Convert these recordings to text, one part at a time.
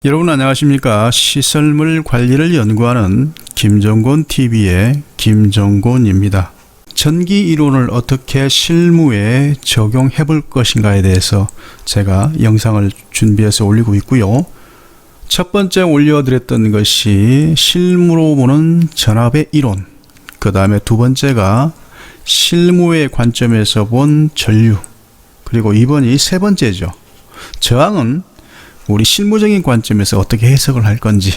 여러분 안녕하십니까? 시설물 관리를 연구하는 김정곤TV의 김정곤입니다. 전기 이론을 어떻게 실무에 적용해 볼 것인가에 대해서 제가 영상을 준비해서 올리고 있고요. 첫 번째 올려드렸던 것이 실무로 보는 전압의 이론, 그 다음에 두 번째가 실무의 관점에서 본 전류, 그리고 이번이 세 번째죠. 저항은 우리 실무적인 관점에서 어떻게 해석을 할 건지,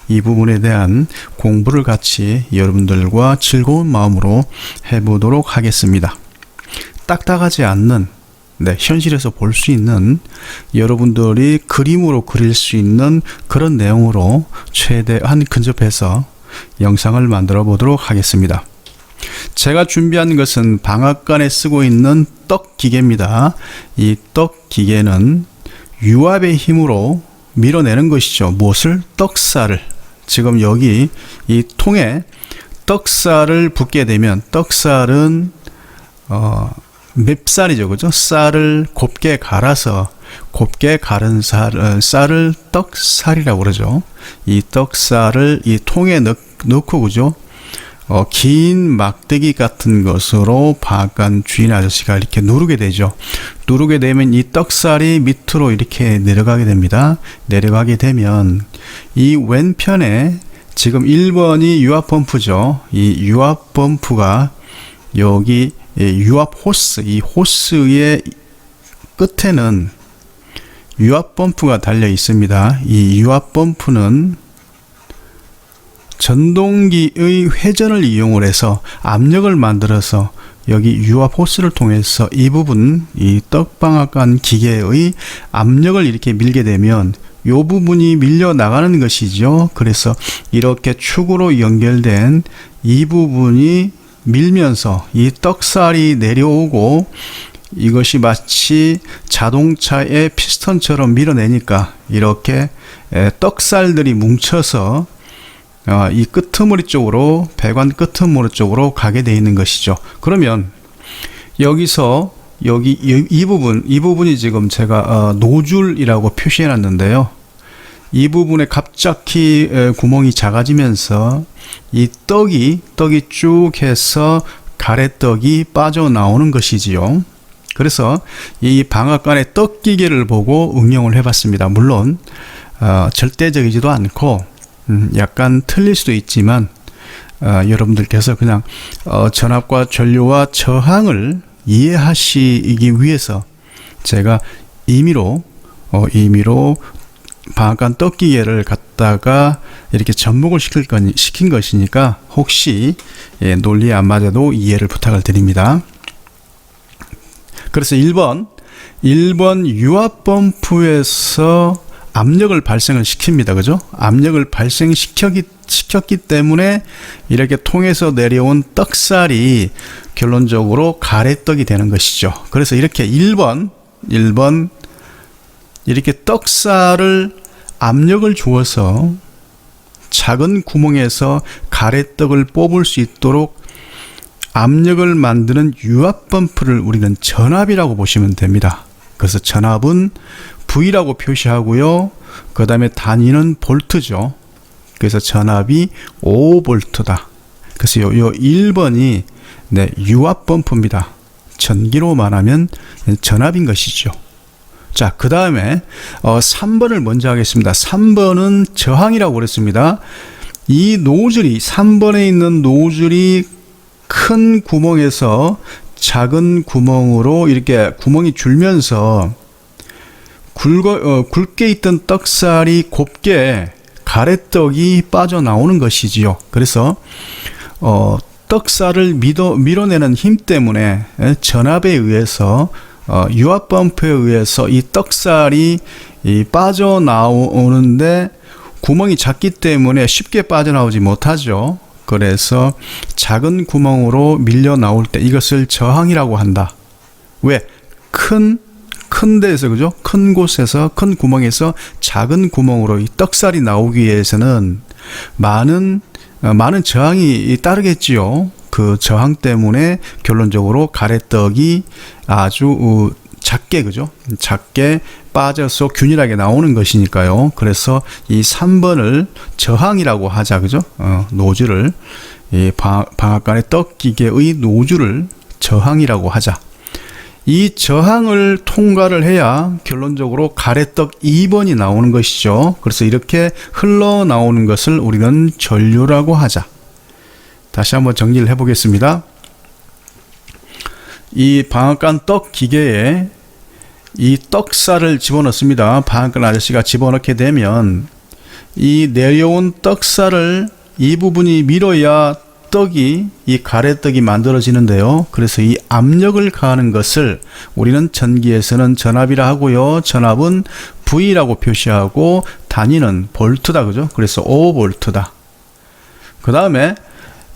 이 부분에 대한 공부를 같이 여러분들과 즐거운 마음으로 해보도록 하겠습니다. 딱딱하지 않는, 현실에서 볼 수 있는, 여러분들이 그림으로 그릴 수 있는 그런 내용으로 최대한 근접해서 영상을 만들어 보도록 하겠습니다. 제가 준비한 것은 방앗간에 쓰고 있는 떡 기계입니다. 이 떡 기계는 유압의 힘으로 밀어내는 것이죠. 무엇을? 떡살을. 지금 여기 이 통에 떡살을 붓게 되면, 떡살은 맵쌀이죠, 그죠? 쌀을 곱게 갈아서 곱게 갈은 쌀을 떡살이라고 그러죠. 이 떡살을 이 통에 넣고, 그죠? 긴 막대기 같은 것으로 방앗간 주인 아저씨가 이렇게 누르게 되죠. 누르게 되면 이 떡살이 밑으로 이렇게 내려가게 됩니다. 내려가게 되면 이 왼편에 지금 1번이 유압 펌프죠. 이 유압 펌프가 여기 유압 호스, 이 호스의 끝에는 유압 펌프가 달려 있습니다. 이 유압 펌프는 전동기의 회전을 이용을 해서 압력을 만들어서 여기 유압 호스를 통해서 이 부분, 이 떡방앗간 기계의 압력을 이렇게 밀게 되면 이 부분이 밀려 나가는 것이죠. 그래서 이렇게 축으로 연결된 이 부분이 밀면서 이 떡살이 내려오고, 이것이 마치 자동차의 피스톤처럼 밀어내니까 이렇게 떡살들이 뭉쳐서 이 끄트머리 쪽으로, 배관 끄트머리 쪽으로 가게 되어 있는 것이죠. 그러면 여기서 여기 이 부분이 지금 제가 노즐이라고 표시해 놨는데요. 이 부분에 갑자기 구멍이 작아지면서 이 떡이 쭉 해서 가래떡이 빠져나오는 것이지요. 그래서 이 방앗간의 떡 기계를 보고 응용을 해 봤습니다. 물론 절대적이지도 않고 약간 틀릴 수도 있지만 여러분들께서 그냥 전압과 전류와 저항을 이해하시기 위해서 제가 임의로 방앗간 떡기계를 갖다가 이렇게 접목을 시킨 것이니까 혹시 논리에 안 맞아도 이해를 부탁을 드립니다. 그래서 1번 유압 펌프에서 압력을 발생을 시킵니다. 그죠? 압력을 발생시켰기 때문에 이렇게 통해서 내려온 떡살이 결론적으로 가래떡이 되는 것이죠. 그래서 이렇게 1번 이렇게 떡살을 압력을 주어서 작은 구멍에서 가래떡을 뽑을 수 있도록 압력을 만드는 유압 펌프를 우리는 전압이라고 보시면 됩니다. 그래서 전압은 V라고 표시하고요. 그 다음에 단위는 볼트죠. 그래서 전압이 5볼트다. 그래서 요 1번이 유압 펌프입니다. 전기로 말하면 전압인 것이죠. 자, 그 다음에 3번을 먼저 하겠습니다. 3번은 저항이라고 그랬습니다. 이 노즐이, 3번에 있는 노즐이 큰 구멍에서 작은 구멍으로 이렇게 구멍이 줄면서 굵게 있던 떡살이 곱게 가래떡이 빠져나오는 것이지요. 그래서 떡살을 밀어내는 힘 때문에 전압에 의해서 유압 펌프에 의해서 이 떡살이 빠져나오는데 구멍이 작기 때문에 쉽게 빠져나오지 못하죠. 그래서 작은 구멍으로 밀려 나올 때 이것을 저항이라고 한다. 왜? 큰 데에서, 그죠? 큰 곳에서, 큰 구멍에서 작은 구멍으로 이 떡살이 나오기 위해서는 많은 저항이 따르겠지요. 그 저항 때문에 결론적으로 가래떡이 아주 작게, 그죠? 작게 빠져서 균일하게 나오는 것이니까요. 그래서 이 3번을 저항이라고 하자, 그죠? 노즐을, 이 방앗간의 떡 기계의 노즐을 저항이라고 하자. 이 저항을 통과를 해야 결론적으로 가래떡 2번이 나오는 것이죠. 그래서 이렇게 흘러나오는 것을 우리는 전류라고 하자. 다시 한번 정리를 해보겠습니다. 이 방앗간 떡 기계에 이 떡살을 집어넣습니다. 방앗간 아저씨가 집어넣게 되면 이 내려온 떡살을 이 부분이 밀어야 떡이, 이 가래떡이 만들어지는데요. 그래서 이 압력을 가하는 것을 우리는 전기에서는 전압이라 하고요. 전압은 V라고 표시하고 단위는 볼트다, 그죠? 그래서 5볼트다. 그 다음에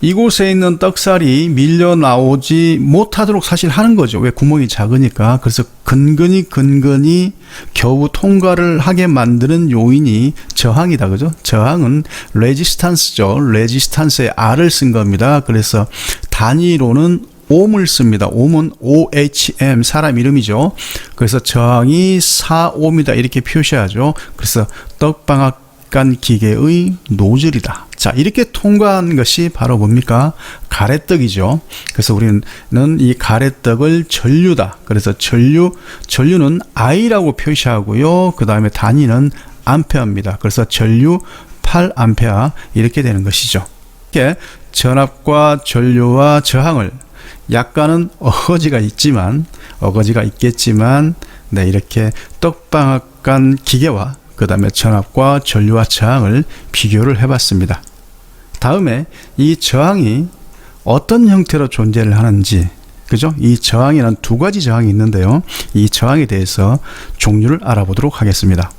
이곳에 있는 떡살이 밀려 나오지 못하도록 사실 하는 거죠. 왜? 구멍이 작으니까. 그래서 근근히 겨우 통과를 하게 만드는 요인이 저항이다, 그죠? 저항은 레지스탄스죠. 레지스탄스에 R을 쓴 겁니다. 그래서 단위로는 옴을 씁니다. 옴은 OHM, 사람 이름이죠. 그래서 저항이 4옴이다 이렇게 표시하죠. 그래서 떡방앗간 기계의 노즐이다. 자, 이렇게 통과한 것이 바로 뭡니까? 가래떡이죠. 그래서 우리는 이 가래떡을 전류다. 그래서 전류는 I라고 표시하고요. 그 다음에 단위는 암페어입니다. 그래서 전류 8A 이렇게 되는 것이죠. 이렇게 전압과 전류와 저항을 약간은 어거지가 있겠지만, 네, 이렇게 떡방앗간 기계와 그 다음에 전압과 전류와 저항을 비교를 해봤습니다. 다음에 이 저항이 어떤 형태로 존재를 하는지, 그죠? 이 저항에는 두 가지 저항이 있는데요. 이 저항에 대해서 종류를 알아보도록 하겠습니다.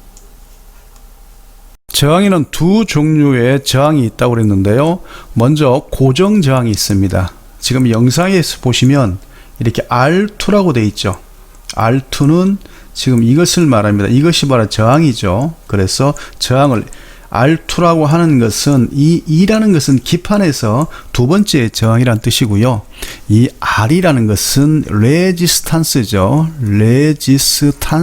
저항에는 두 종류의 저항이 있다고 그랬는데요. 먼저 고정 저항이 있습니다. 지금 영상에서 보시면 이렇게 R2라고 되어 있죠. R2는 지금 이것을 말합니다. 이것이 바로 저항이죠. 그래서 저항을 R2라고 하는 것은 이 E라는 것은 기판에서 두 번째 저항이란 뜻이고요. 이 R이라는 것은 레지스탄스죠. 레지스탄스에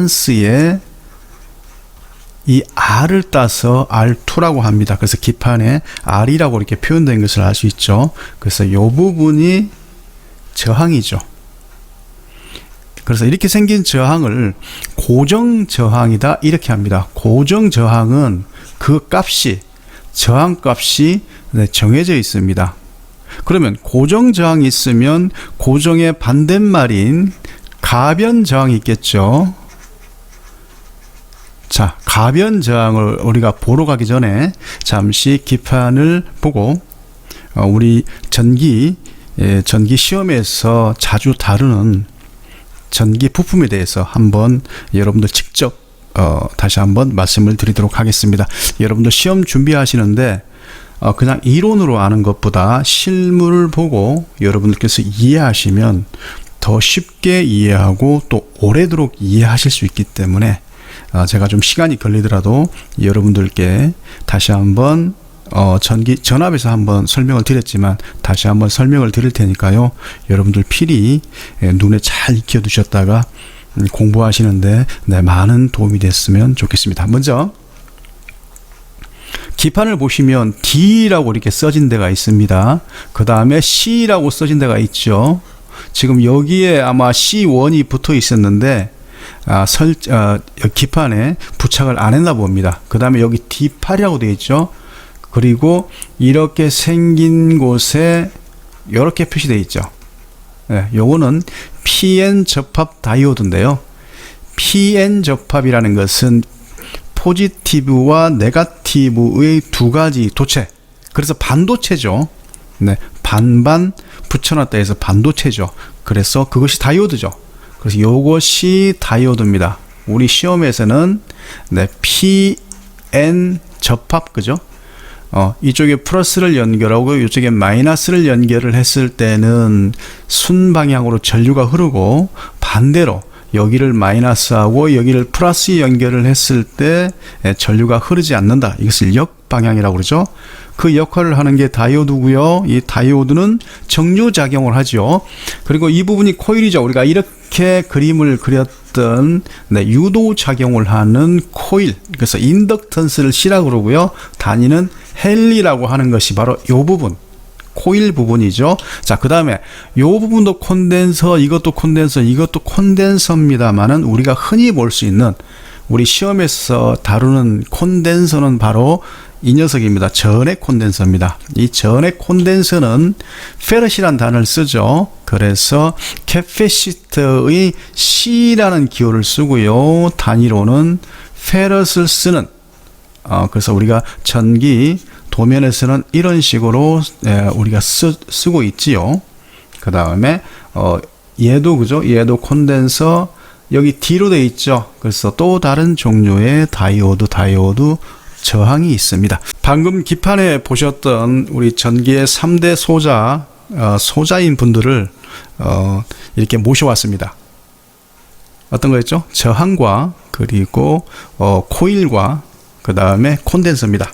이 R을 따서 R2라고 합니다. 그래서 기판에 R이라고 이렇게 표현된 것을 알 수 있죠. 그래서 이 부분이 저항이죠. 그래서 이렇게 생긴 저항을 고정 저항이다 이렇게 합니다. 고정 저항은 그 값이, 저항 값이 정해져 있습니다. 그러면 고정 저항이 있으면 고정의 반대말인 가변 저항이 있겠죠. 자, 가변 저항을 우리가 보러 가기 전에 잠시 기판을 보고 우리 전기 시험에서 자주 다루는 전기 부품에 대해서 한번 여러분들 직접 다시 한번 말씀을 드리도록 하겠습니다. 여러분들 시험 준비하시는데 그냥 이론으로 아는 것보다 실물을 보고 여러분들께서 이해하시면 더 쉽게 이해하고 또 오래도록 이해하실 수 있기 때문에 제가 좀 시간이 걸리더라도 여러분들께 다시 한번 전압에서 한번 설명을 드렸지만 다시 한번 설명을 드릴 테니까요. 여러분들 필히 눈에 잘 익혀 두셨다가 공부하시는데 많은 도움이 됐으면 좋겠습니다. 먼저 기판을 보시면 D라고 이렇게 써진 데가 있습니다. 그 다음에 C라고 써진 데가 있죠. 지금 여기에 아마 C1이 붙어 있었는데 기판에 부착을 안 했나 봅니다. 그 다음에 여기 D8이라고 되어 있죠. 그리고 이렇게 생긴 곳에 이렇게 표시되어 있죠. 네, 요거는 PN 접합 다이오드인데요. PN 접합이라는 것은 포지티브와 네거티브의 두 가지 도체. 그래서 반도체죠. 네, 반반 붙여놨다 해서 반도체죠. 그래서 그것이 다이오드죠. 그래서 요것이 다이오드입니다. 우리 시험에서는 PN 접합, 그죠? 이쪽에 플러스를 연결하고 이쪽에 마이너스를 연결을 했을 때는 순방향으로 전류가 흐르고, 반대로 여기를 마이너스하고 여기를 플러스 연결을 했을 때 전류가 흐르지 않는다. 이것을 역방향이라고 그러죠. 그 역할을 하는 게 다이오드고요. 이 다이오드는 정류작용을 하죠. 그리고 이 부분이 코일이죠. 우리가 이렇게 그림을 그렸던 어떤 유도 작용을 하는 코일, 그래서 인덕턴스를 C라고 그러고요. 단위는 헨리라고 하는 것이 바로 이 부분, 코일 부분이죠. 자, 그 다음에 이 부분도 콘덴서, 이것도 콘덴서, 이것도 콘덴서입니다만은 우리가 흔히 볼 수 있는, 우리 시험에서 다루는 콘덴서는 바로 이 녀석입니다. 전액 콘덴서입니다. 이 전액 콘덴서는 페럿이라는 단어를 쓰죠. 그래서 캐패시터의 C라는 기호를 쓰고요. 단위로는 페럿을 쓰는, 그래서 우리가 전기 도면에서는 이런 식으로 우리가 쓰고 있지요. 그 다음에 얘도 그죠? 얘도 콘덴서, 여기 D로 되어 있죠. 그래서 또 다른 종류의 다이오드 저항이 있습니다. 방금 기판에 보셨던 우리 전기의 3대 소자인 분들을 이렇게 모셔왔습니다. 어떤 거였죠? 저항과 그리고 코일과 그 다음에 콘덴서입니다.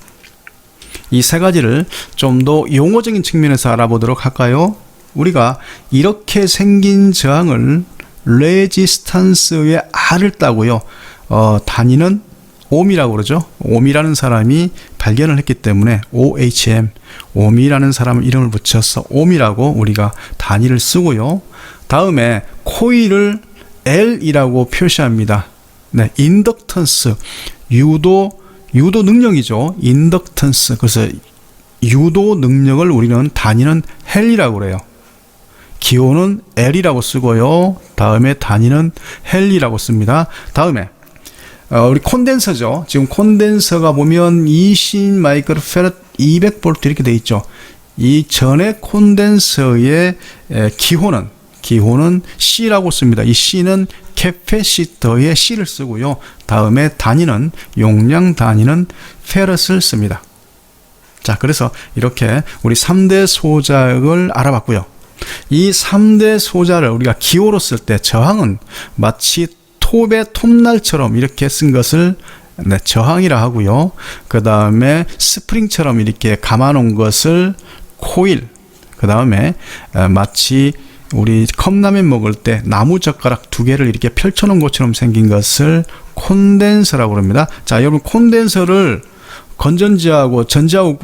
이 세 가지를 좀 더 용어적인 측면에서 알아보도록 할까요? 우리가 이렇게 생긴 저항을 레지스탄스의 R을 따고요. 단위는 옴이라고 그러죠. 옴이라는 사람이 발견을 했기 때문에 OHM, 옴이라는 사람 이름을 붙여서 옴이라고 우리가 단위를 쓰고요. 다음에 코일을 L이라고 표시합니다. 네, 인덕턴스, 유도 능력이죠. 인덕턴스. 그래서 유도 능력을 우리는 단위는 헨리라고 그래요. 기호는 L이라고 쓰고요. 다음에 단위는 헨리라고 씁니다. 다음에 우리 콘덴서죠. 지금 콘덴서가 보면 20 마이크로페럿 200V 이렇게 되어 있죠. 이 전액 콘덴서의 기호는 C라고 씁니다. 이 C는 캐패시터의 C를 쓰고요. 다음에 단위는 용량 단위는 페럿을 씁니다. 자, 그래서 이렇게 우리 3대 소자를 알아봤고요. 이 3대 소자를 우리가 기호로 쓸 때 저항은 마치 톱의 톱날처럼 이렇게 쓴 것을 저항이라 하고요. 그 다음에 스프링처럼 이렇게 감아놓은 것을 코일, 그 다음에 마치 우리 컵라면 먹을 때 나무젓가락 2개를 이렇게 펼쳐놓은 것처럼 생긴 것을 콘덴서라고 합니다. 자, 여러분 콘덴서를 건전지하고 전지하고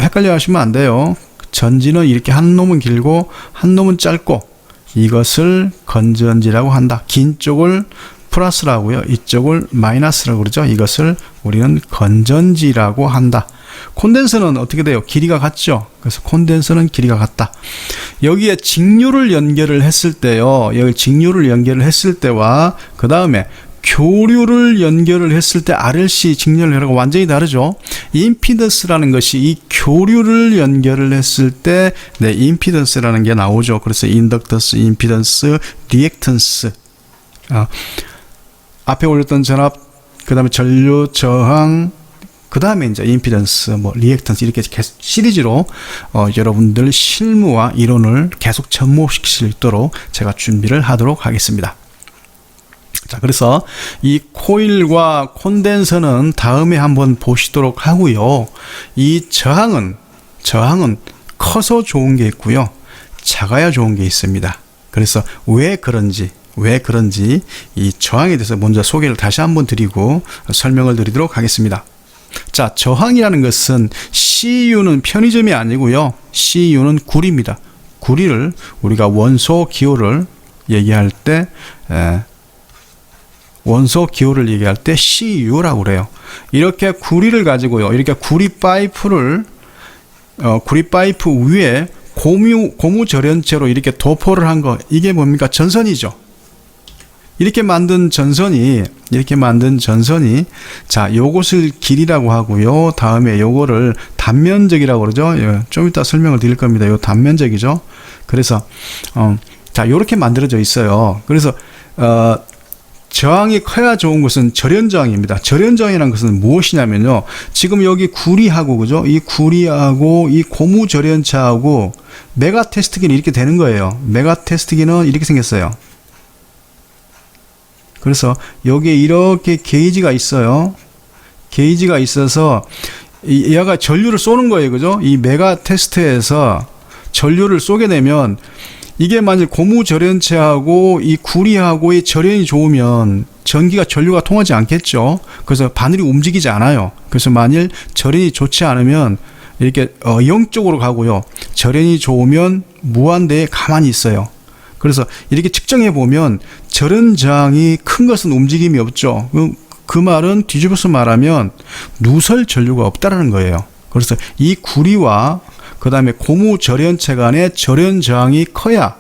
헷갈려 하시면 안 돼요. 전지는 이렇게 한 놈은 길고 한 놈은 짧고, 이것을 건전지라고 한다. 긴 쪽을 플러스라고요. 이쪽을 마이너스라고 그러죠. 이것을 우리는 건전지라고 한다. 콘덴서는 어떻게 돼요? 길이가 같죠. 그래서 콘덴서는 길이가 같다. 여기에 직류를 연결을 했을 때요. 여기 직류를 연결을 했을 때와 그 다음에 교류를 연결을 했을 때 RLC 직렬혈하고 완전히 다르죠. 임피던스라는 것이 이 교류를 연결을 했을 때 임피던스라는 게 나오죠. 그래서 인덕턴스, 임피던스, 리액턴스, 앞에 올렸던 전압, 그 다음에 전류, 저항, 그 다음에 이제 임피던스, 리액턴스 이렇게 계속 시리즈로 여러분들 실무와 이론을 계속 접목시킬 수 있도록 제가 준비를 하도록 하겠습니다. 자, 그래서 이 코일과 콘덴서는 다음에 한번 보시도록 하고요. 이 저항은 커서 좋은 게 있고요. 작아야 좋은 게 있습니다. 그래서 왜 그런지 이 저항에 대해서 먼저 소개를 다시 한번 드리고 설명을 드리도록 하겠습니다. 자, 저항이라는 것은 CU는 편의점이 아니고요. CU는 구리입니다. 구리를 우리가 원소 기호를 얘기할 때 CU라고 그래요. 이렇게 구리를 가지고요. 이렇게 구리 파이프 위에 고무 절연체로 이렇게 도포를 한 거, 이게 뭡니까? 전선이죠. 이렇게 만든 전선이 자, 요것을 길이라고 하고요. 다음에 요거를 단면적이라고 그러죠. 좀 이따 설명을 드릴 겁니다. 요 단면적이죠. 그래서 자, 요렇게 만들어져 있어요. 그래서 저항이 커야 좋은 것은 절연저항입니다. 절연저항이라는 것은 무엇이냐면요. 지금 여기 구리하고, 그죠? 이 구리하고, 이 고무 절연차하고, 메가 테스트기는 이렇게 되는 거예요. 메가 테스트기는 이렇게 생겼어요. 그래서 여기에 이렇게 게이지가 있어요. 게이지가 있어서, 얘가 전류를 쏘는 거예요. 그죠? 이 메가 테스트에서 전류를 쏘게 되면, 이게 만일 고무절연체하고 이 구리하고의 절연이 좋으면 전기가 전류가 통하지 않겠죠. 그래서 바늘이 움직이지 않아요. 그래서 만일 절연이 좋지 않으면 이렇게 0쪽으로 가고요. 절연이 좋으면 무한대에 가만히 있어요. 그래서 이렇게 측정해 보면 절연 저항이 큰 것은 움직임이 없죠. 그 말은 뒤집어서 말하면 누설 전류가 없다라는 거예요. 그래서 이 구리와 그 다음에 고무 절연체 간의 절연 저항이 커야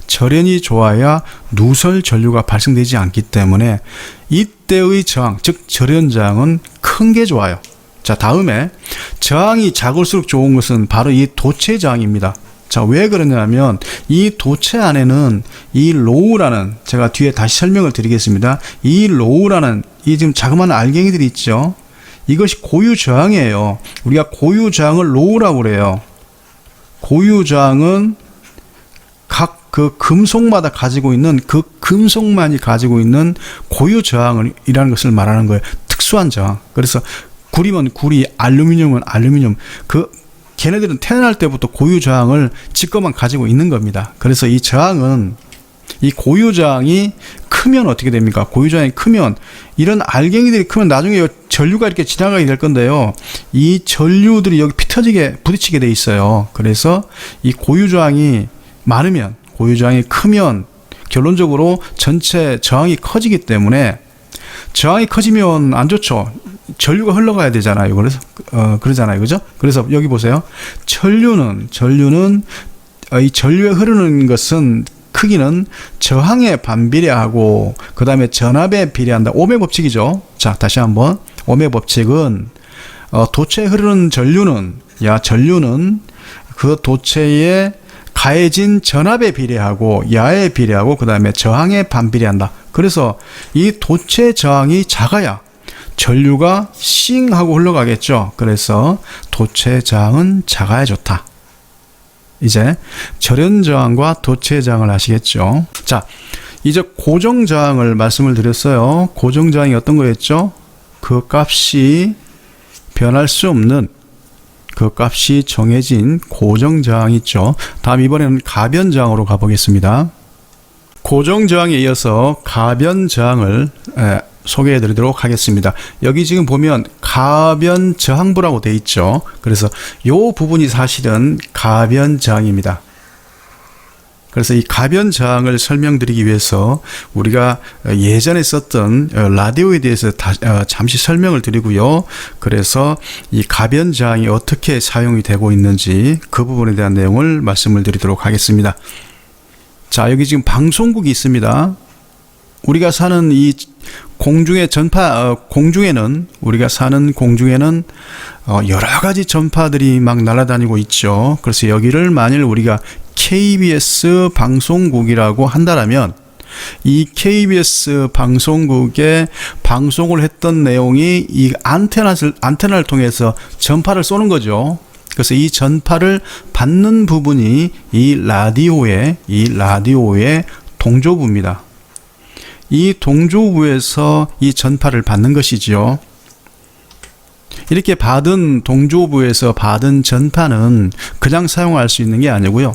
절연이 좋아야 누설 전류가 발생되지 않기 때문에 이때의 저항, 즉 절연 저항은 큰 게 좋아요. 자, 다음에 저항이 작을수록 좋은 것은 바로 이 도체 저항입니다. 자, 왜 그러냐면 이 도체 안에는 이 로우라는, 제가 뒤에 다시 설명을 드리겠습니다. 이 로우라는 이 지금 자그마한 알갱이들이 있죠. 이것이 고유 저항이에요. 우리가 고유 저항을 로우라고 그래요. 고유 저항은 각 그 금속마다 가지고 있는, 그 금속만이 가지고 있는 고유 저항이라는 것을 말하는 거예요. 특수한 저항. 그래서 구리면 구리, 알루미늄은 알루미늄. 걔네들은 태어날 때부터 고유 저항을 지껏만 가지고 있는 겁니다. 그래서 이 저항은, 이 고유 저항이 크면 어떻게 됩니까? 고유 저항이 크면, 이런 알갱이들이 크면 나중에 전류가 이렇게 지나가게 될 건데요. 이 전류들이 여기 피 터지게 부딪히게 돼 있어요. 그래서 이 고유 저항이 많으면, 고유 저항이 크면 결론적으로 전체 저항이 커지기 때문에, 저항이 커지면 안 좋죠. 전류가 흘러가야 되잖아요. 그래서 그러잖아요. 그죠? 그래서 여기 보세요. 전류는 이 전류에 흐르는 것은 크기는 저항에 반비례하고 그 다음에 전압에 비례한다. 오음의 법칙이죠. 자, 다시 한번. 오음의 법칙은 도체에 흐르는 전류는 그 도체에 가해진 전압에 비례하고 야에 비례하고 그 다음에 저항에 반비례한다. 그래서 이 도체 저항이 작아야 전류가 싱 하고 흘러가겠죠. 그래서 도체 저항은 작아야 좋다. 이제 절연 저항과 도체 저항을 아시겠죠. 자, 이제 고정 저항을 말씀을 드렸어요. 고정 저항이 어떤 거였죠? 그 값이 변할 수 없는, 그 값이 정해진 고정 저항이 있죠. 다음 이번에는 가변 저항으로 가보겠습니다. 고정 저항에 이어서 가변 저항을 소개해 드리도록 하겠습니다. 여기 지금 보면 가변 저항부라고 되어 있죠. 그래서 이 부분이 사실은 가변 저항입니다. 그래서 이 가변 저항을 설명드리기 위해서 우리가 예전에 썼던 라디오에 대해서 잠시 설명을 드리고요. 그래서 이 가변 저항이 어떻게 사용이 되고 있는지 그 부분에 대한 내용을 말씀을 드리도록 하겠습니다. 자, 여기 지금 방송국이 있습니다. 우리가 사는 이 공중의 전파, 우리가 사는 공중에는 여러 가지 전파들이 막 날아다니고 있죠. 그래서 여기를 만일 우리가 KBS 방송국이라고 한다라면 이 KBS 방송국에 방송을 했던 내용이 이 안테나를 통해서 전파를 쏘는 거죠. 그래서 이 전파를 받는 부분이 이 라디오의 동조부입니다. 이 동조부에서 이 전파를 받는 것이지요. 이렇게 동조부에서 받은 전파는 그냥 사용할 수 있는 게 아니고요.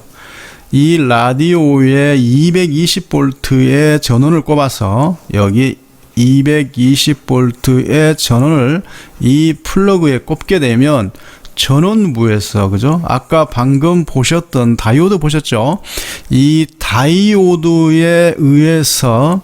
이 라디오에 220V의 전원을 꼽아서 여기 220V의 전원을 이 플러그에 꼽게 되면 전원부에서, 그죠? 아까 방금 보셨던 다이오드 보셨죠? 이 다이오드에 의해서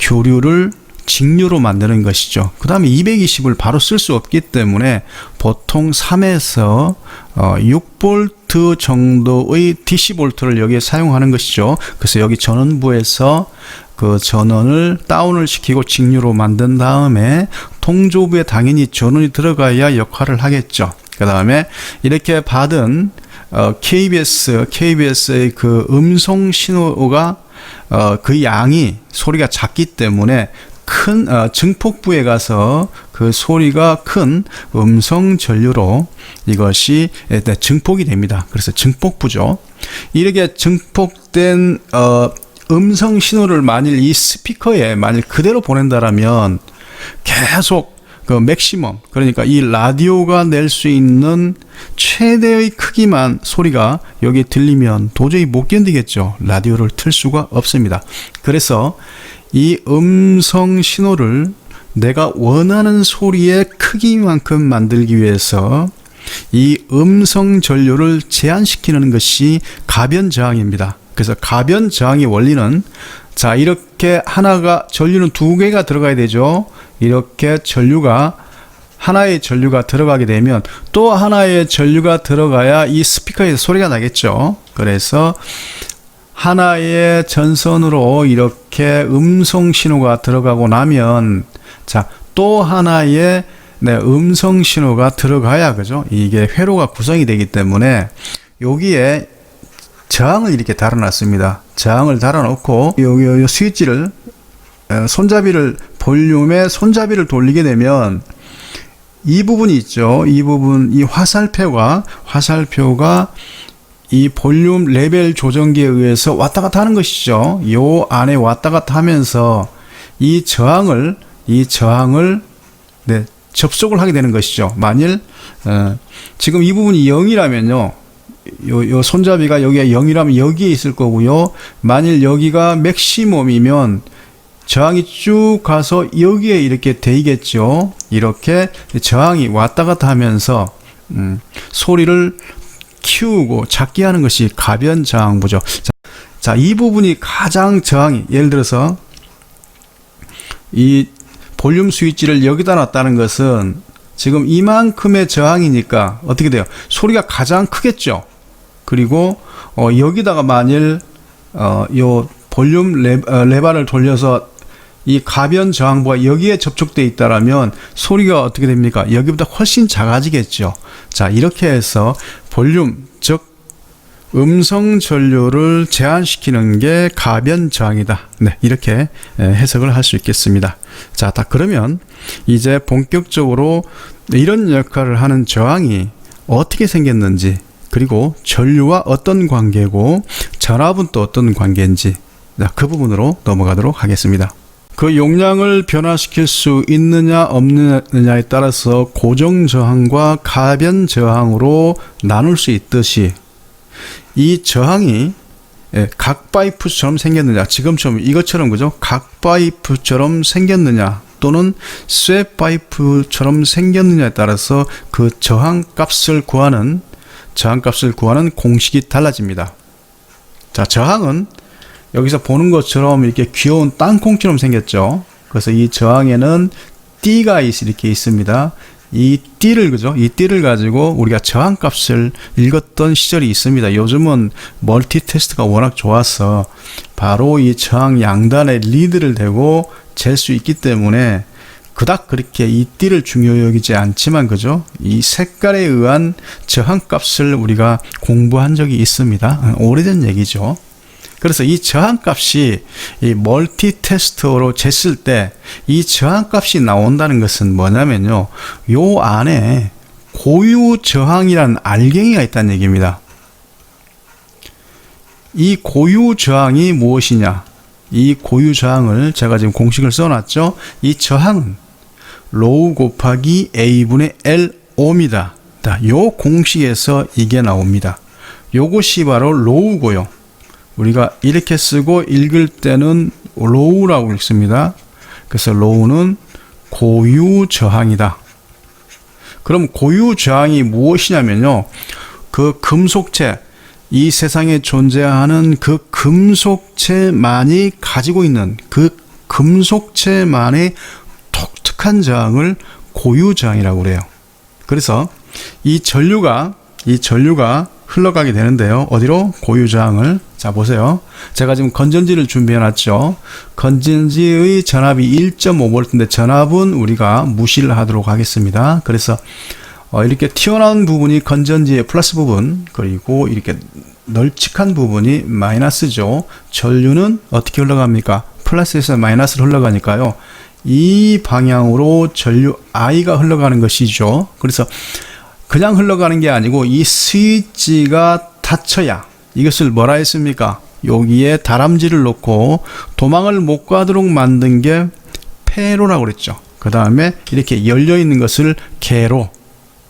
교류를 직류로 만드는 것이죠. 그 다음에 220을 바로 쓸 수 없기 때문에 보통 3에서 6V 정도의 DC 볼트를 여기에 사용하는 것이죠. 그래서 여기 전원부에서 그 전원을 다운을 시키고 직류로 만든 다음에 동조부에 당연히 전원이 들어가야 역할을 하겠죠. 그 다음에 이렇게 받은 KBS의 그 음성 신호가 그 양이 소리가 작기 때문에 큰 증폭부에 가서 그 소리가 큰 음성 전류로 이것이 증폭이 됩니다. 그래서 증폭부죠. 이렇게 증폭된 음성 신호를 만일 이 스피커에 만일 그대로 보낸다라면 계속 그 맥시멈, 그러니까 이 라디오가 낼 수 있는 최대의 크기만 소리가 여기에 들리면 도저히 못 견디겠죠. 라디오를 틀 수가 없습니다. 그래서 이 음성 신호를 내가 원하는 소리의 크기만큼 만들기 위해서 이 음성 전류를 제한시키는 것이 가변 저항입니다. 그래서 가변 저항의 원리는, 자, 이렇게 하나가, 전류는 두 개가 들어가야 되죠. 이렇게 하나의 전류가 들어가게 되면 또 하나의 전류가 들어가야 이 스피커에서 소리가 나겠죠. 그래서 하나의 전선으로 이렇게 음성 신호가 들어가고 나면, 자, 또 하나의 음성 신호가 들어가야, 그죠? 이게 회로가 구성이 되기 때문에 여기에 저항을 이렇게 달아놨습니다. 저항을 달아놓고 요 스위치를, 손잡이를, 볼륨의 손잡이를 돌리게 되면 이 부분이 있죠. 이 부분, 이 화살표가 이 볼륨 레벨 조정기에 의해서 왔다 갔다 하는 것이죠. 요 안에 왔다 갔다 하면서 이 저항을 접속을 하게 되는 것이죠. 만일 지금 이 부분이 0이라면요, 요 손잡이가 여기에 0이라면 여기에 있을 거고요. 만일 여기가 맥시멈이면 저항이 쭉 가서 여기에 이렇게 되겠죠. 이렇게 저항이 왔다 갔다 하면서 소리를 키우고 작게 하는 것이 가변 저항부죠. 자, 이 부분이 가장 저항이, 예를 들어서 이 볼륨 스위치를 여기다 놨다는 것은 지금 이만큼의 저항이니까 어떻게 돼요? 소리가 가장 크겠죠. 그리고 여기다가 만일 요 볼륨 레버를 돌려서 이 가변 저항부가 여기에 접촉되어 있다라면 소리가 어떻게 됩니까? 여기보다 훨씬 작아지겠죠. 자, 이렇게 해서 볼륨, 즉 음성 전류를 제한시키는 게 가변 저항이다. 네, 이렇게 해석을 할 수 있겠습니다. 자, 그러면 이제 본격적으로 이런 역할을 하는 저항이 어떻게 생겼는지, 그리고 전류와 어떤 관계고 전압은 또 어떤 관계인지, 그 부분으로 넘어가도록 하겠습니다. 그 용량을 변화시킬 수 있느냐 없느냐에 따라서 고정 저항과 가변 저항으로 나눌 수 있듯이 이 저항이 각 파이프처럼 생겼느냐, 지금처럼 이것처럼, 그죠? 각 파이프처럼 생겼느냐 또는 쇠 파이프처럼 생겼느냐에 따라서 그 저항값을 구하는 공식이 달라집니다. 자, 저항은 여기서 보는 것처럼 이렇게 귀여운 땅콩처럼 생겼죠. 그래서 이 저항에는 띠가 이렇게 있습니다. 이 띠를, 그죠? 이 띠를 가지고 우리가 저항값을 읽었던 시절이 있습니다. 요즘은 멀티 테스트가 워낙 좋아서 바로 이 저항 양단에 리드를 대고 잴 수 있기 때문에 그닥 그렇게 이 띠를 중요 여기지 않지만, 그죠? 이 색깔에 의한 저항값을 우리가 공부한 적이 있습니다. 오래된 얘기죠. 그래서 이 저항값이 이 멀티 테스터로 쟀을 때 이 저항값이 나온다는 것은 뭐냐면요, 요 안에 고유 저항이라는 알갱이가 있다는 얘기입니다. 이 고유 저항이 무엇이냐? 이 고유 저항을 제가 지금 공식을 써놨죠. 이 저항은 로우 곱하기 A분의 L ohm이다. 요 공식에서 이게 나옵니다. 요것이 바로 로우고요. 우리가 이렇게 쓰고 읽을 때는 로우라고 읽습니다. 그래서 로우는 고유 저항이다. 그럼 고유 저항이 무엇이냐면요, 그 금속체, 이 세상에 존재하는 그 금속체만이 가지고 있는 그 금속체만의 독특한 저항을 고유 저항이라고 그래요. 그래서 이 전류가 흘러가게 되는데요. 어디로? 고유 저항을. 자, 보세요. 제가 지금 건전지를 준비해 놨죠. 건전지의 전압이 1.5V인데 전압은 우리가 무시를 하도록 하겠습니다. 그래서 이렇게 튀어나온 부분이 건전지의 플러스 부분, 그리고 이렇게 널찍한 부분이 마이너스죠. 전류는 어떻게 흘러갑니까? 플러스에서 마이너스로 흘러가니까요, 이 방향으로 전류 I가 흘러가는 것이죠. 그래서 그냥 흘러가는 게 아니고 이 스위치가 닫혀야, 이것을 뭐라 했습니까? 여기에 다람쥐를 놓고 도망을 못 가도록 만든 게 폐로라고 그랬죠. 그 다음에 이렇게 열려 있는 것을 개로,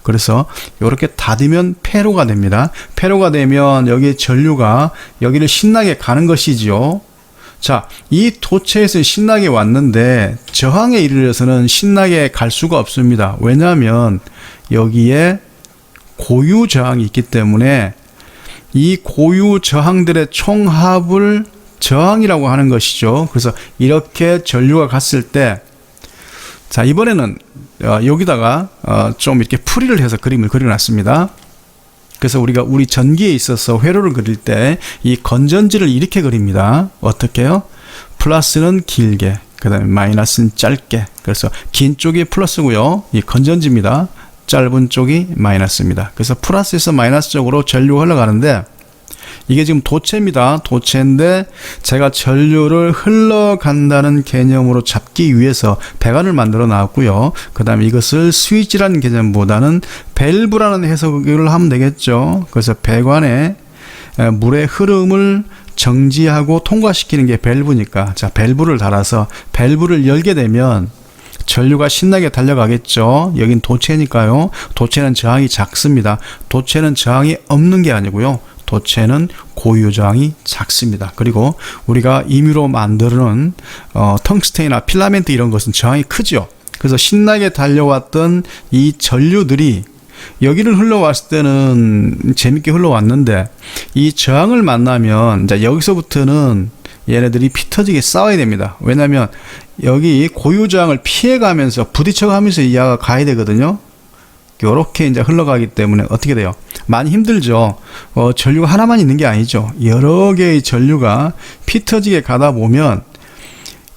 그래서 이렇게 닫으면 폐로가 됩니다. 폐로가 되면 여기 전류가 여기를 신나게 가는 것이지요. 자, 이 도체에서 신나게 왔는데 저항에 이르러서는 신나게 갈 수가 없습니다. 왜냐하면 여기에 고유 저항이 있기 때문에 이 고유 저항들의 총합을 저항이라고 하는 것이죠. 그래서 이렇게 전류가 갔을 때, 자, 이번에는 여기다가 좀 이렇게 풀이를 해서 그림을 그려놨습니다. 그래서 우리가 우리 전기에 있어서 회로를 그릴 때 이 건전지를 이렇게 그립니다. 어떻게 해요? 플러스는 길게, 그 다음에 마이너스는 짧게. 그래서 긴 쪽이 플러스고요. 이 건전지입니다. 짧은 쪽이 마이너스입니다. 그래서 플러스에서 마이너스 쪽으로 전류가 흘러가는데, 이게 지금 도체입니다. 도체인데 제가 전류를 흘러간다는 개념으로 잡기 위해서 배관을 만들어 놨고요. 그 다음에 이것을 스위치라는 개념보다는 밸브라는 해석을 하면 되겠죠. 그래서 배관에 물의 흐름을 정지하고 통과시키는 게 밸브니까, 자, 밸브를 달아서 밸브를 열게 되면 전류가 신나게 달려가겠죠. 여긴 도체니까요. 도체는 저항이 작습니다. 도체는 저항이 없는 게 아니고요. 도체는 고유 저항이 작습니다. 그리고 우리가 임의로 만드는 텅스텐이나 필라멘트 이런 것은 저항이 크죠. 그래서 신나게 달려왔던 이 전류들이 여기를 흘러왔을 때는 재밌게 흘러왔는데, 이 저항을 만나면 이제 여기서부터는 얘네들이 피 터지게 싸워야 됩니다. 왜냐하면 여기 고유 저항을 피해가면서 부딪혀가면서 이 야가 가야 되거든요. 이렇게 이제 흘러가기 때문에 어떻게 돼요? 많이 힘들죠. 전류가 하나만 있는 게 아니죠. 여러 개의 전류가 피 터지게 가다 보면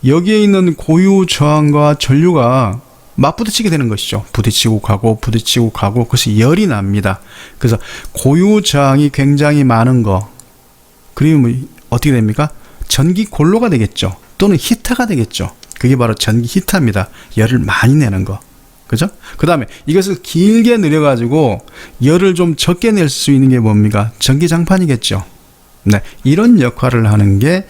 여기에 있는 고유 저항과 전류가 맞부딪히게 되는 것이죠. 부딪히고 가고 부딪히고 가고. 그래서 열이 납니다. 그래서 고유 저항이 굉장히 많은 거, 그리고 어떻게 됩니까? 전기 골로가 되겠죠. 또는 히터가 되겠죠. 그게 바로 전기 히터입니다. 열을 많이 내는 거. 그죠? 그 다음에 이것을 길게 늘려가지고 열을 좀 적게 낼 수 있는 게 뭡니까? 전기장판이겠죠. 네, 이런 역할을 하는 게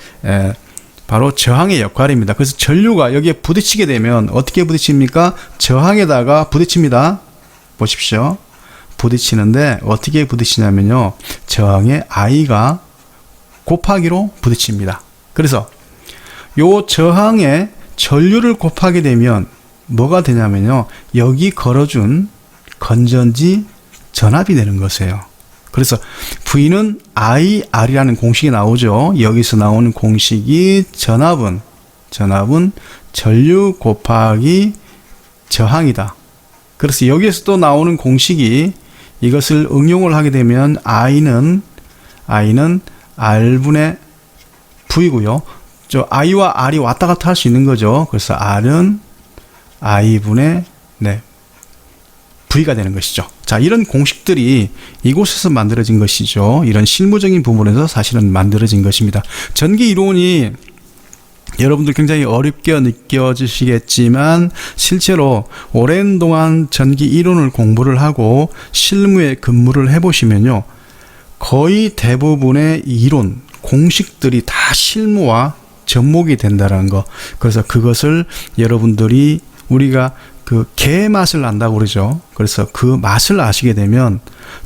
바로 저항의 역할입니다. 그래서 전류가 여기에 부딪히게 되면 어떻게 부딪힙니까? 저항에다가 부딪힙니다. 보십시오. 부딪히는데 어떻게 부딪히냐면요, 저항의 I가 곱하기로 부딪힙니다. 그래서 요 저항에 전류를 곱하게 되면 뭐가 되냐면요, 여기 걸어준 건전지 전압이 되는 것이에요. 그래서 V는 IR이라는 공식이 나오죠. 여기서 나오는 공식이 전압은 전류 곱하기 저항이다. 그래서 여기에서 또 나오는 공식이, 이것을 응용을 하게 되면 I는 R분의 V고요. 저 I와 R이 왔다 갔다 할 수 있는 거죠. 그래서 R은 I분의 V가 되는 것이죠. 자, 이런 공식들이 이곳에서 만들어진 것이죠. 이런 실무적인 부분에서 사실은 만들어진 것입니다. 전기 이론이 여러분들 굉장히 어렵게 느껴지시겠지만, 실제로 오랜 동안 전기 이론을 공부를 하고 실무에 근무를 해보시면요, 거의 대부분의 이론, 공식들이 다 실무와 접목이 된다는 거. 그래서 그것을 여러분들이, 우리가 그 개 맛을 안다고 그러죠. 그래서 그 맛을 아시게 되면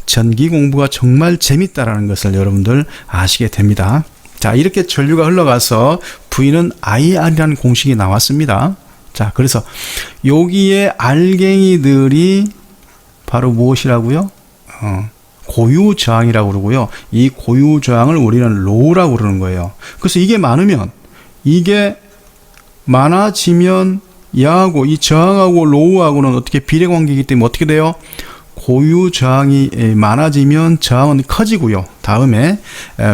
전기 공부가 정말 재밌다라는 것을 여러분들 아시게 됩니다. 자, 이렇게 전류가 흘러가서 V는 IR이라는 공식이 나왔습니다. 자, 그래서 여기에 알갱이들이 바로 무엇이라고요? 고유 저항이라고 그러고요. 이 고유 저항을 우리는 로우라고 그러는 거예요. 그래서 이게 많아지면 야하고 이 저항하고 로우하고는 어떻게 비례관계이기 때문에 어떻게 돼요? 고유 저항이 많아지면 저항은 커지고요. 다음에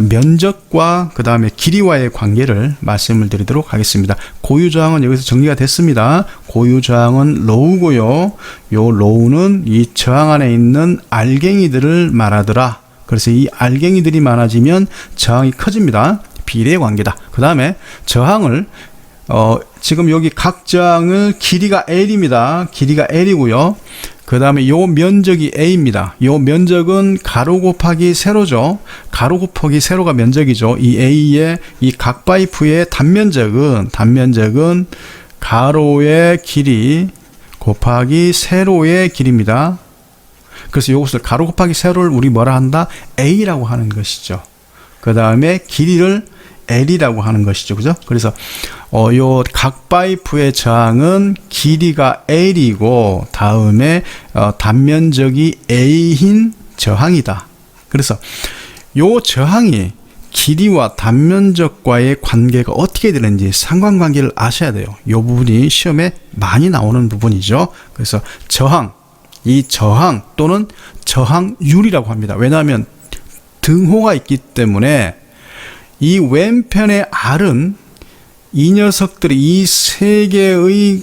면적과 그 다음에 길이와의 관계를 말씀을 드리도록 하겠습니다. 고유 저항은 여기서 정리가 됐습니다. 고유 저항은 로우고요. 요 로우는 이 저항 안에 있는 알갱이들을 말하더라. 그래서 이 알갱이들이 많아지면 저항이 커집니다. 비례 관계다. 그 다음에 저항을 지금 여기 각 저항을 길이가 L입니다. 길이가 L이고요. 그 다음에 요 면적이 A입니다. 요 면적은 가로 곱하기 세로죠. 가로 곱하기 세로가 면적이죠. 이 A의 이 각 파이프의 단면적은 가로의 길이 곱하기 세로의 길입니다. 그래서 이것을 가로 곱하기 세로를 우리 뭐라 한다? A라고 하는 것이죠. 그 다음에 길이를 L이라고 하는 것이죠. 그죠? 그래서 요 각 파이프의 저항은 길이가 L이고 다음에 단면적이 A인 저항이다. 그래서 요 저항이 길이와 단면적과의 관계가 어떻게 되는지 상관관계를 아셔야 돼요. 이 부분이 시험에 많이 나오는 부분이죠. 그래서 저항, 이 저항 또는 저항율이라고 합니다. 왜냐하면 등호가 있기 때문에 이 왼편의 R은 이 녀석들이 이 세 개의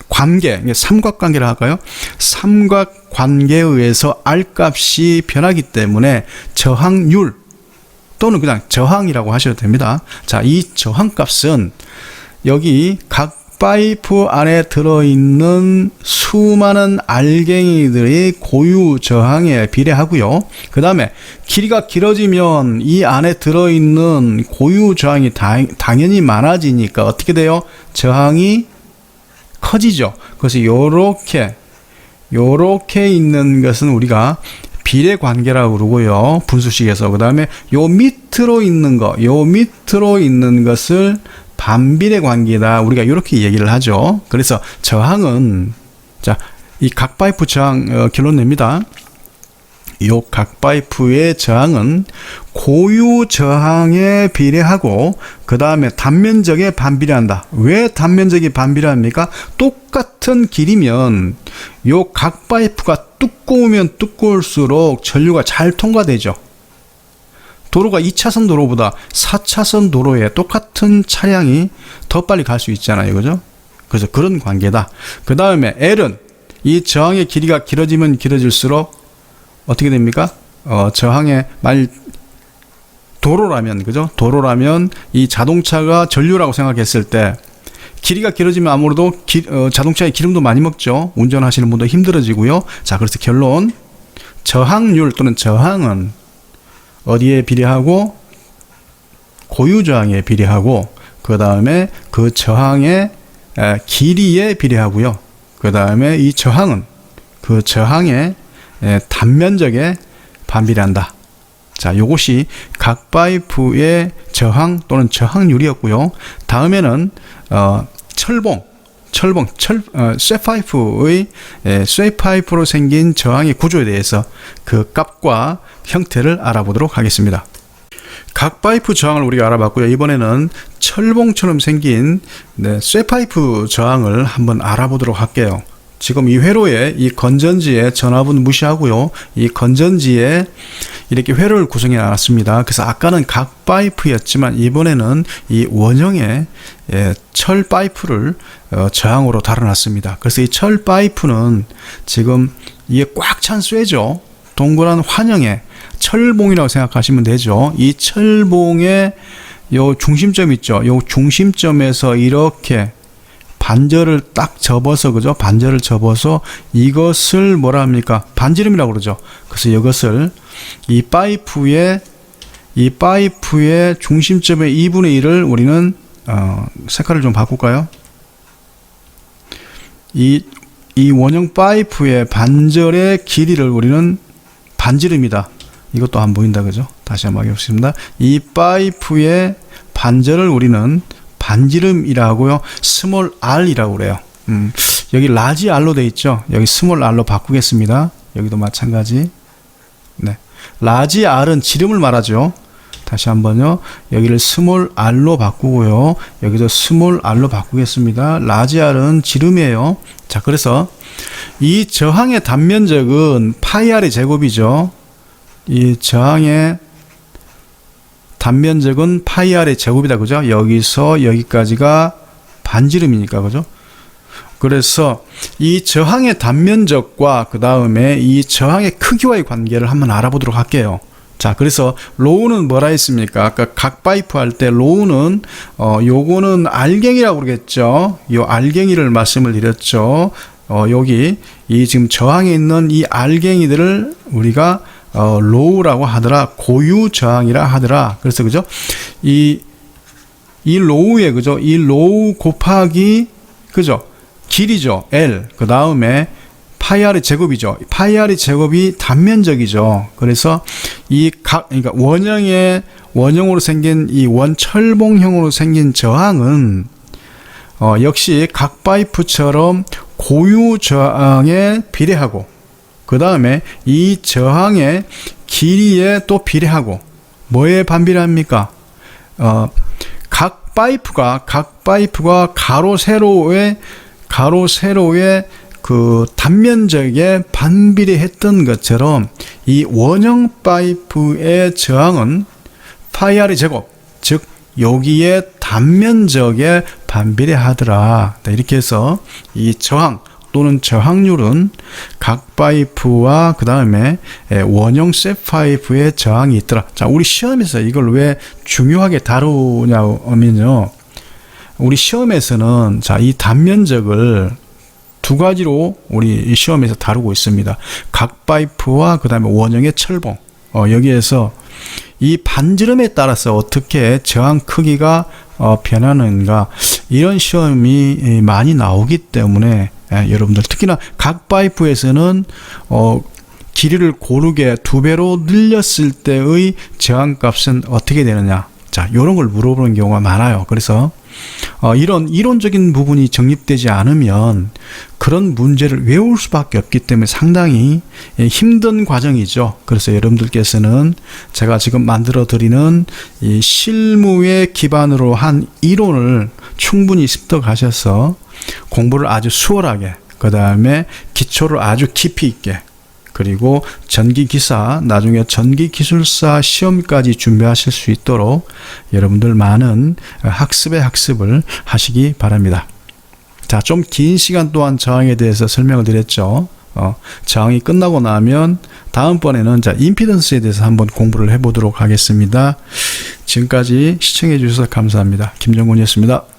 관계, 삼각관계를 할까요? 삼각관계에 의해서 R 값이 변하기 때문에 저항율 또는 그냥 저항이라고 하셔도 됩니다. 자, 이 저항값은 여기 각 파이프 안에 들어있는 수많은 알갱이들의 고유 저항에 비례하고요. 그 다음에 길이가 길어지면 이 안에 들어있는 고유 저항이 당연히 많아지니까 어떻게 돼요? 저항이 커지죠. 그래서 요렇게 있는 것은 우리가 비례 관계라고 그러고요. 분수식에서. 그 다음에 요 밑으로 있는 것을 반비례 관계다. 우리가 이렇게 얘기를 하죠. 그래서 저항은, 자, 이 각 파이프 저항 결론 냅니다. 요 각 파이프의 저항은 고유 저항에 비례하고 그 다음에 단면적에 반비례한다. 왜 단면적이 반비례합니까? 똑같은 길이면 요 각 파이프가 두꺼우면 두꺼울수록 전류가 잘 통과되죠. 도로가 2차선 도로보다 4차선 도로에 똑같은 차량이 더 빨리 갈 수 있잖아요. 그죠? 그래서 그런 관계다. 그 다음에 L은 이 저항의 길이가 길어지면 길어질수록 어떻게 됩니까? 저항의 도로라면, 그죠? 도로라면 이 자동차가 전류라고 생각했을 때 길이가 길어지면 아무래도 자동차에 기름도 많이 먹죠. 운전하시는 분도 힘들어지고요. 자, 그래서 결론. 저항률 또는 저항은 어디에 비례하고? 고유 저항에 비례하고, 그 다음에 그 저항의 길이에 비례하고요. 그 다음에 이 저항은 그 저항의 단면적에 반비례한다. 자, 요것이 각 파이프의 저항 또는 저항률이었고요. 다음에는 쇠파이프의 쇠파이프로 생긴 저항의 구조에 대해서 그 값과 형태를 알아보도록 하겠습니다. 각 파이프 저항을 우리가 알아봤고요. 이번에는 철봉처럼 생긴 쇠파이프 저항을 한번 알아보도록 할게요. 지금 이 회로에 이 건전지에 전압은 무시하고요. 이 건전지에 이렇게 회로를 구성해 놨습니다. 그래서 아까는 각 파이프였지만 이번에는 이 원형의 철 파이프를 저항으로 달아놨습니다. 그래서 이 철 파이프는 지금 이게 꽉 찬 쇠죠. 동그란 환형의 철봉이라고 생각하시면 되죠. 이 철봉의 요 중심점 있죠. 요 중심점에서 이렇게 반절을 딱 접어서, 그죠? 반절을 접어서 이것을 뭐라 합니까? 반지름이라고 그러죠. 그래서 이것을 이 파이프의 중심점의 2분의 1을 우리는 색깔을 좀 바꿀까요? 이 원형 파이프의 반절의 길이를 우리는 반지름이다. 이것도 안 보인다, 그죠? 다시 한번 하겠습니다. 이 파이프의 반절을 우리는 반지름이라고요. 스몰 r이라고 그래요. 여기 라지 r로 돼 있죠. 여기 스몰 r로 바꾸겠습니다. 여기도 마찬가지. 네, 라지 r은 지름을 말하죠. 다시 한번요. 여기를 스몰 r로 바꾸고요. 여기도 스몰 r로 바꾸겠습니다. 라지 r은 지름이에요. 자, 그래서 이 저항의 단면적은 파이 r의 제곱이죠. 이 저항의 단면적은 파이 r의 제곱이다. 그죠? 여기서 여기까지가 반지름이니까. 그죠? 그래서 이 저항의 단면적과 그 다음에 이 저항의 크기와의 관계를 한번 알아보도록 할게요. 자, 그래서 로우는 뭐라 했습니까? 아까 각 파이프 할 때 로우는 요거는 알갱이라고 그러겠죠. 요 알갱이를 말씀을 드렸죠. 여기 이 지금 저항에 있는 이 알갱이들을 우리가 로우라고 하더라. 고유 저항이라 하더라. 그래서 그죠? 이 로우에, 그죠? 이 로우 곱하기, 그죠? 길이죠. L. 그 다음에 파이 R의 제곱이죠. 파이 R의 제곱이 단면적이죠. 그래서 그러니까 원형으로 생긴 이 원철봉형으로 생긴 저항은 역시 각 파이프처럼 고유 저항에 비례하고, 그 다음에 이 저항의 길이에 또 비례하고, 뭐에 반비례합니까? 각 파이프가 가로 세로의 그 단면적에 반비례했던 것처럼 이 원형 파이프의 저항은 파이 R의 제곱, 즉 여기에 단면적에 반비례하더라. 이렇게 해서 이 저항 또는 저항률은 각 파이프와 그 다음에 원형 셋 파이프의 저항이 있더라. 자, 우리 시험에서 이걸 왜 중요하게 다루냐면요, 우리 시험에서는 자, 이 단면적을 두 가지로 우리 시험에서 다루고 있습니다. 각 파이프와 그 다음에 원형의 철봉. 여기에서 이 반지름에 따라서 어떻게 저항 크기가 변하는가, 이런 시험이 많이 나오기 때문에 여러분들 특히나 각 파이프에서는 길이를 고르게 2배로 늘렸을 때의 저항값은 어떻게 되느냐, 자, 이런 걸 물어보는 경우가 많아요. 그래서 이런 이론적인 부분이 정립되지 않으면 그런 문제를 외울 수밖에 없기 때문에 상당히 힘든 과정이죠. 그래서 여러분들께서는 제가 지금 만들어 드리는 이 실무에 기반으로 한 이론을 충분히 습득하셔서 공부를 아주 수월하게, 그 다음에 기초를 아주 깊이 있게, 그리고 전기기사, 나중에 전기기술사 시험까지 준비하실 수 있도록 여러분들 많은 학습의 학습을 하시기 바랍니다. 자, 좀 긴 시간 동안 저항에 대해서 설명을 드렸죠. 저항이 끝나고 나면 다음번에는 자, 임피던스에 대해서 한번 공부를 해보도록 하겠습니다. 지금까지 시청해 주셔서 감사합니다. 김정곤이었습니다.